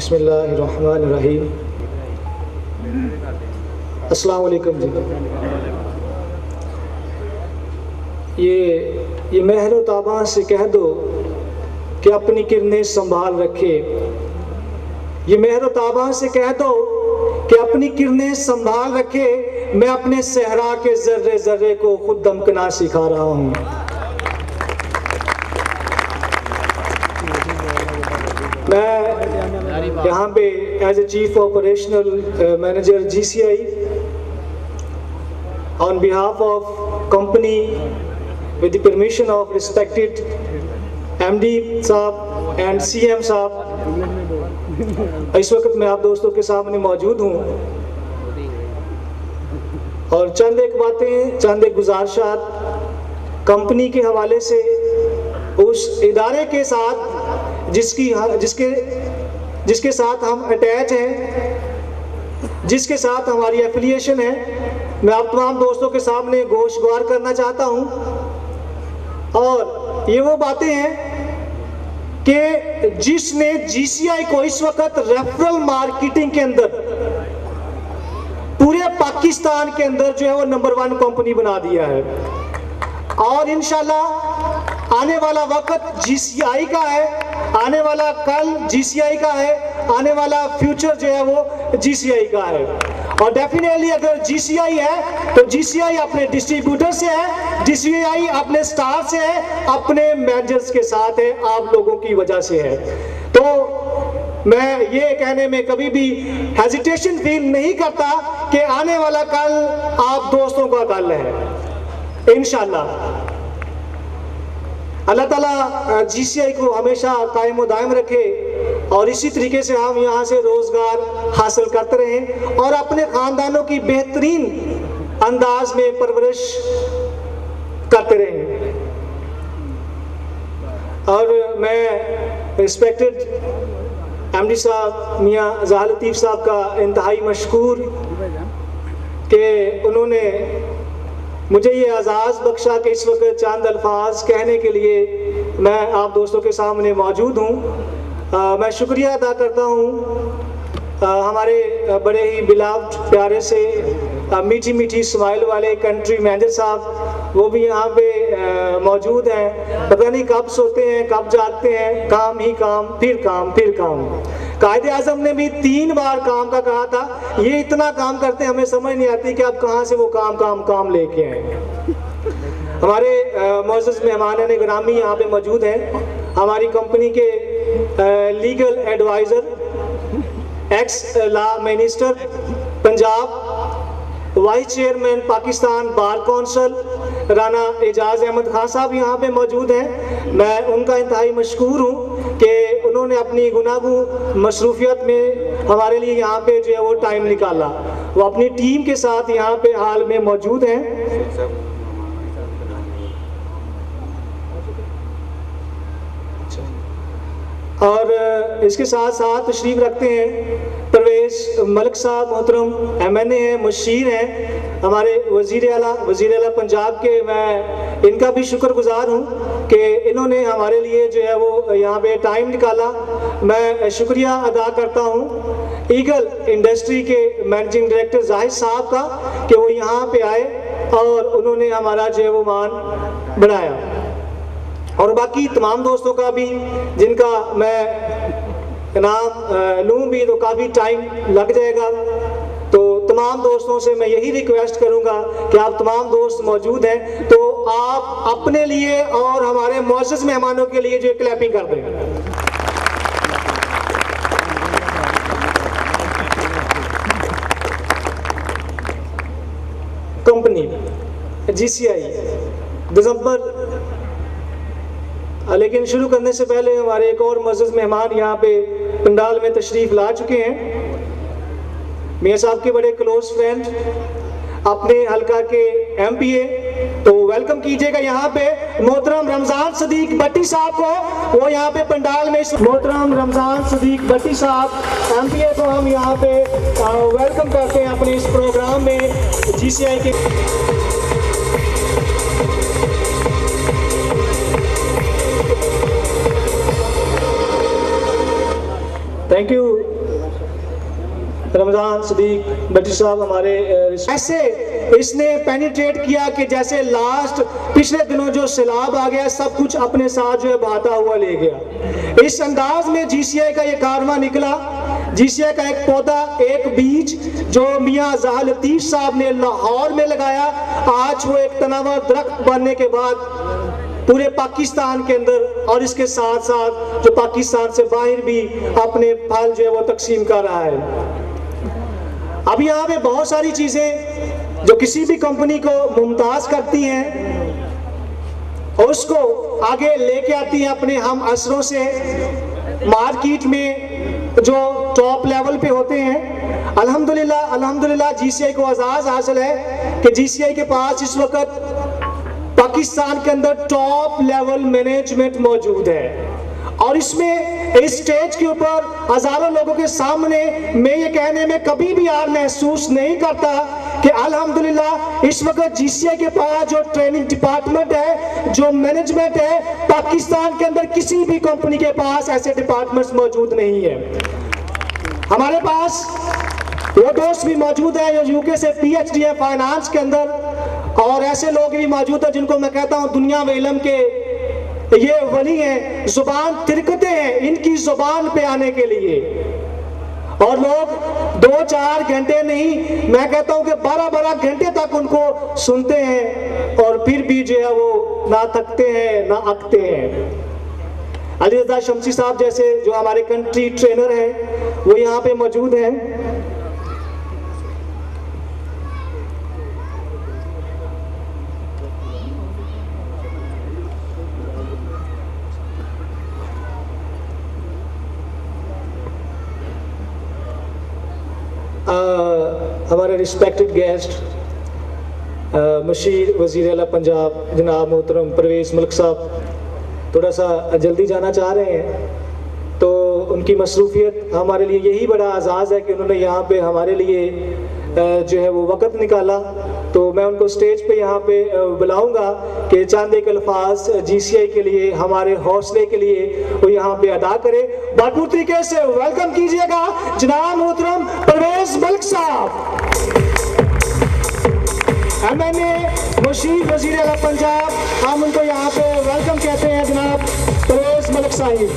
बिस्मिल्लाहिर्रहमानिर्रहीम। अस्सलाम वालेकुम जी। ये महर ताबा से कह दो कि अपनी किरणें संभाल रखे। ये महर ताबा से कह दो कि अपनी किरणें संभाल रखे। मैं अपने सहरा के जर्रे जर्रे को खुद दमकना सिखा रहा हूँ। मैं यहाँ पे as a chief operational manager GCI on behalf of company with the permission of respected MD साहब and CM साहब, इस वक्त मैं आप दोस्तों के सामने मौजूद हूँ और चंद एक बातें, चंद एक गुजारिशात कंपनी के हवाले से उस इदारे के साथ जिसके साथ हम अटैच हैं, जिसके साथ हमारी एफिलिएशन है, मैं आप तमाम दोस्तों के सामने गोशगवार करना चाहता हूं। और ये वो बातें हैं कि जिसने GCI को इस वक्त रेफरल मार्केटिंग के अंदर पूरे पाकिस्तान के अंदर जो है वो नंबर 1 कंपनी बना दिया है। और इंशाल्लाह आने वाला वक्त GCI का है, आने वाला कल GCI का है, आने वाला फ्यूचर जो है वो GCI का है। और डेफिनेटली अगर GCI है तो GCI अपने डिस्ट्रीब्यूटर से है, GCI अपने स्टाफ से है, अपने मैनेजर्स के साथ है, आप लोगों की वजह से है। तो मैं ये कहने में कभी भी हेजिटेशन फील नहीं करता कि आने वाला कल आप दोस्तों का कल है इंशाल्लाह। अल्लाह ताला GCI को हमेशा कायम दायम रखे और इसी तरीके से हम यहाँ से रोजगार हासिल करते रहें और अपने खानदानों की बेहतरीन अंदाज में परवरिश करते रहें। और मैं रिस्पेक्टेड MD साहब मियाँ ज़ाहिर लतीफ़ साहब का इंतहाई मशकूर कि उन्होंने मुझे ये एजाज़ बख्शा कि इस वक्त चंद अल्फाज कहने के लिए मैं आप दोस्तों के सामने मौजूद हूँ। मैं शुक्रिया अदा करता हूँ हमारे बड़े ही बिलाव्ड प्यारे से मीठी मीठी स्माइल वाले कंट्री मैनेजर साहब, वो भी यहाँ पे मौजूद हैं। पता नहीं कब सोते हैं कब जागते हैं, काम ही काम फिर काम फिर काम। कायदे आज़म ने भी 3 बार काम का कहा था। ये इतना काम करते हमें समझ नहीं आती कि आप कहाँ से वो काम लेके आए। हमारे मोअज़्ज़ज़ मेहमान गिरामी यहाँ पे मौजूद हैं। हमारी कंपनी के legal adviser, ex law minister Punjab, vice chairman Pakistan bar council Rana Ejaz Ahmed Khan साहब यहाँ पे मौजूद हैं। मैं उनका इंतहाई मशकूर हूँ कि उन्होंने अपनी गुनागू मसरूफियत में हमारे लिए यहाँ पे जो है वो टाइम निकाला। वो अपनी टीम के साथ यहाँ पे हाल में मौजूद हैं। और इसके साथ साथ तशरीफ रखते हैं परवेज़ मलिक साहब, मोहतरम MNA हैं, मुशीर हैं, हमारे वज़ीर आला पंजाब के। मैं इनका भी शुक्रगुजार हूँ कि इन्होंने हमारे लिए जो है वो यहाँ पे टाइम निकाला। मैं शुक्रिया अदा करता हूँ ईगल इंडस्ट्री के मैनेजिंग डायरेक्टर जाहिद साहब का कि वो यहाँ पे आए और उन्होंने हमारा जो है वो मान बनाया। और बाकी तमाम दोस्तों का भी जिनका मैं नाम लूँ भी तो काफ़ी टाइम लग जाएगा। तो तमाम दोस्तों से मैं यही रिक्वेस्ट करूँगा कि आप तमाम दोस्त मौजूद हैं तो आप अपने लिए और हमारे मुअज़्ज़ज़ मेहमानों के लिए जो क्लैपिंग कर दें। कंपनी GCI दिसंबर, लेकिन शुरू करने से पहले हमारे एक और मुअज़्ज़ज़ मेहमान यहाँ पे पंडाल में तशरीफ़ ला चुके हैं। मियाँ साहब के बड़े क्लोज फ्रेंड, अपने हल्का के MPA, तो वेलकम कीजिएगा यहाँ पे मोहतरम रमज़ान सदीक भट्टी साहब को। वो यहाँ पे पंडाल में मोहतरम रमज़ान सदीक भट्टी साहब MPA को हम यहाँ पे वेलकम करते हैं अपने इस प्रोग्राम में GCI के। थैंक यू रमज़ान सदीक भट्टी साहब हमारे ऐसे इसने पेनिट्रेट किया कि जैसे लास्ट पिछले दिनों जो सैलाब आ गया सब कुछ अपने साथ जो है बहाता हुआ ले गया। इस अंदाज में GCI का ये कारवां निकला। GCI का एक पौधा, एक बीज जो मियाँ ज़ाहिर लतीफ़ साहब ने लाहौर में लगाया, आज वो एक तनावर दरख्त बनने के बाद पूरे पाकिस्तान के अंदर और इसके साथ साथ जो पाकिस्तान से बाहर भी अपने फल जो है वो तकसीम कर रहा है। अब यहाँ पे बहुत सारी चीज़ें जो किसी भी कंपनी को मुमताज़ करती हैं और उसको आगे लेके आती हैं अपने हम असरों से, मार्केट में जो टॉप लेवल पे होते हैं। अल्हम्दुलिल्लाह GCI को एजाज़ हासिल है कि GCI के पास इस वक्त पाकिस्तान के अंदर टॉप लेवल मैनेजमेंट मौजूद है और इसमें इस स्टेज के ऊपर हजारों लोगों के सामने मैं ये कहने में कभी भी यार महसूस नहीं करता कि अल्हम्दुलिल्लाह इस वक्त GCI के पास जो ट्रेनिंग डिपार्टमेंट है, जो मैनेजमेंट है, पाकिस्तान के अंदर किसी भी कंपनी के पास ऐसे डिपार्टमेंट्स मौजूद नहीं है। हमारे पास वो दोस्त भी मौजूद है जो UK से PhD है फाइनेंस के अंदर, और ऐसे लोग भी मौजूद हैं जिनको मैं कहता हूँ दुनिया में इल्म के ये वली हैं, जुबान तिरकते हैं इनकी जुबान पे आने के लिए, और लोग 2-4 घंटे नहीं, मैं कहता हूँ कि 12-12 घंटे तक उनको सुनते हैं और फिर भी जो है वो ना थकते हैं ना अकते हैं। अली रज़ा शमसी साहब जैसे जो हमारे कंट्री ट्रेनर हैं वो यहाँ पे मौजूद हैं। हमारे रिस्पेक्टेड गेस्ट मशीर वज़ीर आला पंजाब जनाब मोहतरम परवेज़ मुल्क साहब थोड़ा सा जल्दी जाना चाह रहे हैं, तो उनकी मसरूफियत हमारे लिए यही बड़ा एजाज़ है कि उन्होंने यहाँ पे हमारे लिए जो है वो वक़्त निकाला। तो मैं उनको स्टेज पे यहाँ पे बुलाऊंगा कि चंद एक अल्फाज GCI के लिए, हमारे हौसले के लिए वो यहाँ पे अदा करे। भरपूर तरीके से वेलकम कीजिएगा जनाब मोहतरम परवेज़ मुल्क साहब, MNA मशीर वज़ीर आला पंजाब। हम उनको यहाँ पे वेलकम कहते हैं जनाब परवेज़ मुल्क साहिब।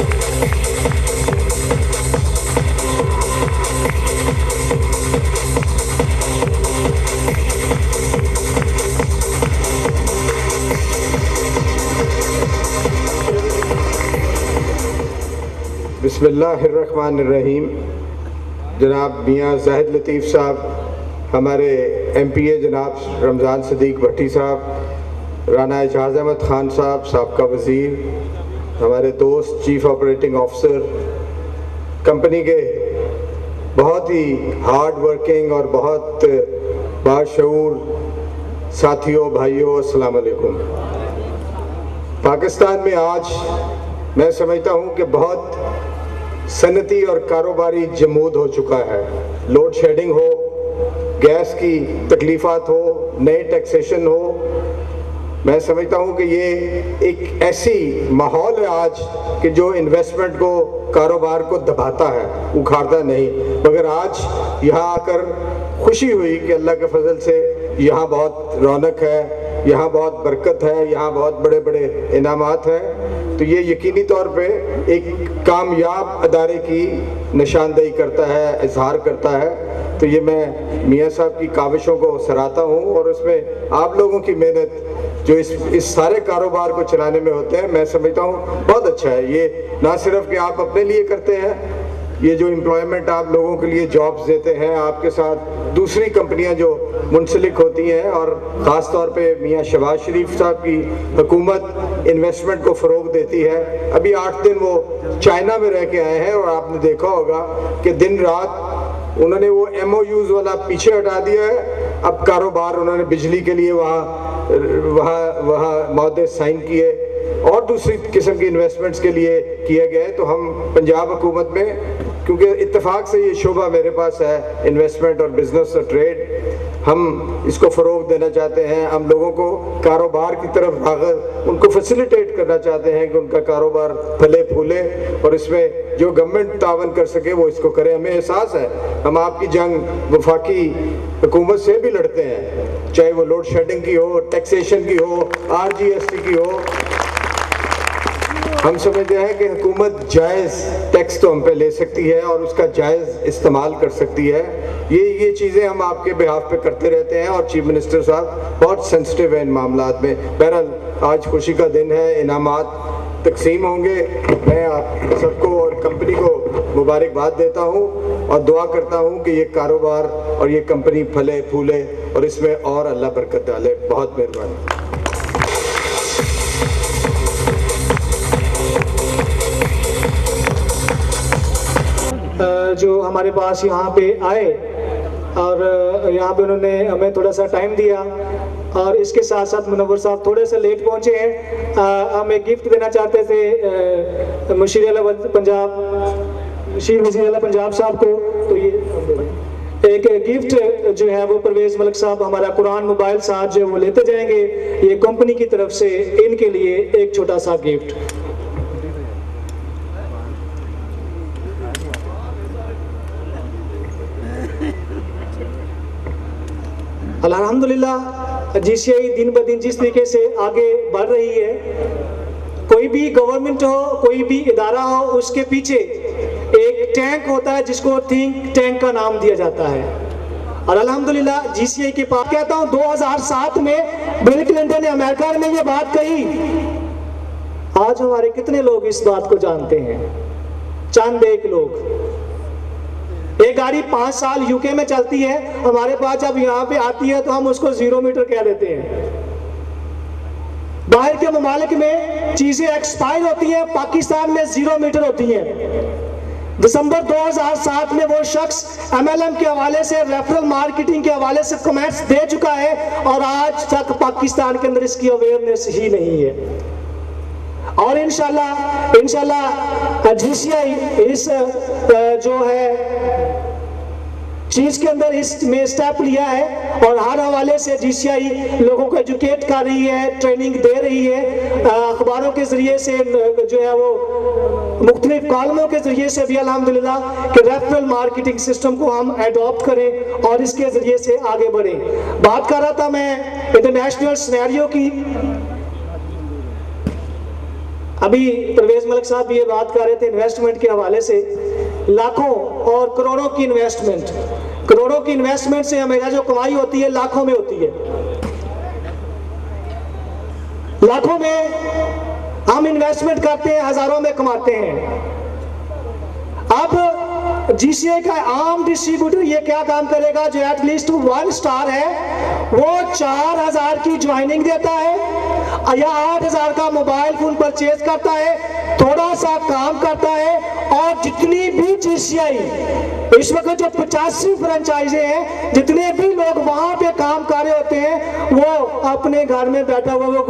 बिस्मिल्लाहिर्रहमानिर्रहीम। जनाब मियाँ ज़ाहिद लतीफ़ साहब, हमारे MPA जनाब रमज़ान सदीक भट्टी साहब, राना एजाज़ अहमद ख़ान साहब साबका वज़ीर, हमारे दोस्त चीफ़ ऑपरेटिंग ऑफिसर, कंपनी के बहुत ही हार्ड वर्किंग और बहुत बाशऊर साथियों, भाइयों, अस्सलाम वालेकुम। पाकिस्तान में आज मैं समझता हूँ कि बहुत सनती और कारोबारी जमूद हो चुका है। लोड शेडिंग हो, गैस की तकलीफ़ात हो, नए टैक्सेशन हो, मैं समझता हूँ कि ये एक ऐसी माहौल है आज कि जो इन्वेस्टमेंट को, कारोबार को दबाता है, उखाड़ता नहीं। मगर आज यहाँ आकर खुशी हुई कि अल्लाह के फजल से यहाँ बहुत रौनक है, यहाँ बहुत बरकत है, यहाँ बहुत बड़े बड़े इनामात हैं। तो ये यकीनी तौर पे एक कामयाब अदारे की निशानदेही करता है, इजहार करता है। तो ये मैं मियाँ साहब की काविशों को सराहता हूँ और उसमें आप लोगों की मेहनत जो इस सारे कारोबार को चलाने में होते हैं, मैं समझता हूँ बहुत अच्छा है। ये ना सिर्फ कि आप अपने लिए करते हैं, ये जो एम्प्लॉयमेंट आप लोगों के लिए जॉब्स देते हैं, आपके साथ दूसरी कंपनियां जो मुंसलिक होती हैं, और ख़ास तौर पे मियाँ शहबाज शरीफ साहब की हुकूमत इन्वेस्टमेंट को फ़रोग देती है। अभी 8 दिन वो चाइना में रह के आए हैं और आपने देखा होगा कि दिन रात उन्होंने वो MOUs वाला पीछे हटा दिया है। अब कारोबार उन्होंने बिजली के लिए वहाँ मौदे साइन किए और दूसरी किस्म की इन्वेस्टमेंट्स के लिए किए गए। तो हम पंजाब हुकूमत में, क्योंकि इत्तेफाक से ये शोबा मेरे पास है, इन्वेस्टमेंट और बिजनेस और ट्रेड, हम इसको फ़रोग देना चाहते हैं। हम लोगों को कारोबार की तरफ राग़िब, उनको फैसिलिटेट करना चाहते हैं कि उनका कारोबार फले फूले और इसमें जो गवर्नमेंट तावन कर सके वो इसको करे। हमें एहसास है हम आपकी जंग वफाकी हुकूमत से भी लड़ते हैं, चाहे वो लोड शेडिंग की हो, टैक्सेशन की हो, RGST की हो। हम समझते हैं कि हुकूमत जायज़ टैक्स तो हम पे ले सकती है और उसका जायज़ इस्तेमाल कर सकती है। ये चीज़ें हम आपके बिहाफ पे करते रहते हैं और चीफ मिनिस्टर साहब बहुत सेंसिटिव है इन मामलात में। बहरहाल आज खुशी का दिन है, इनामात तकसीम होंगे। मैं आप सबको और कंपनी को मुबारकबाद देता हूँ और दुआ करता हूँ कि ये कारोबार और ये कंपनी फले फूले और इसमें और अल्लाह बरकत डाले। बहुत मेहरबानी। जो हमारे पास यहाँ पे आए और यहाँ पे उन्होंने हमें थोड़ा सा टाइम दिया और इसके साथ साथ मुनव्वर साहब थोड़े से लेट पहुँचे हैं। हम एक गिफ्ट देना चाहते थे मुशीर आला पंजाब साहब को, तो ये एक गिफ्ट जो है वो परवेज मलिक साहब हमारा कुरान मोबाइल साथ जो वो लेते जाएंगे। ये कंपनी की तरफ से इनके लिए एक छोटा सा गिफ्ट। अल्हम्दुलिल्लाह GCI दिन ब दिन जिस तरीके से आगे बढ़ रही है, कोई भी गवर्नमेंट हो, कोई भी इदारा हो, उसके पीछे एक टैंक होता है जिसको थिंक टैंक का नाम दिया जाता है। और अल्हम्दुलिल्लाह GCI के पास कहता हूँ 2007 में बिल क्लिंटन ने अमेरिका में ये बात कही। आज हमारे कितने लोग इस बात को जानते हैं? चंद एक लोग। एक गाड़ी 5 साल UK में चलती है, हमारे पास जब यहाँ पे आती है तो हम उसको 0 मीटर कह देते हैं। बाहर के ममालिक में चीजें एक्सपायर होती हैं, पाकिस्तान में 0 मीटर होती हैं। दिसंबर 2007 में वो शख्स MLM के हवाले से, रेफरल मार्केटिंग के हवाले से कमेंट्स दे चुका है और आज तक पाकिस्तान के अंदर इसकी अवेयरनेस ही नहीं है। और इंशाल्लाह GCI इस जो है चीज के अंदर इसमें स्टेप लिया है और हर हवाले से GCI लोगों को एजुकेट कर रही है, ट्रेनिंग दे रही है। अखबारों के जरिए से जो है वो मुख्तलिफ कॉलमों के जरिए से भी अल्हम्दुलिल्लाह कि रेफरल मार्केटिंग सिस्टम को हम एडॉप्ट करें और इसके जरिए से आगे बढ़ें। बात कर रहा था मैं इंटरनेशनल सिनेरियो की। अभी परवेज मलिक साहब भी ये बात कर रहे थे इन्वेस्टमेंट के हवाले से। लाखों और करोड़ों की इन्वेस्टमेंट से हमेशा जो कमाई होती है लाखों में होती है। लाखों में हम इन्वेस्टमेंट करते हैं, हजारों में कमाते हैं। अब GCI का आम डिस्ट्रीब्यूटर ये क्या काम करेगा? जो एटलीस्ट 1 स्टार है वो 4000 की ज्वाइनिंग देता है या 8000 का मोबाइल फोन परचेज करता है, थोड़ा सा काम करता है और जितनी भी GCI इस वक्त जो 85 फ्रेंचाइजे हैं, जितने भी लोग वहां पे काम कर रहे होते हैं वो अपने घर में बैठा हुआ वो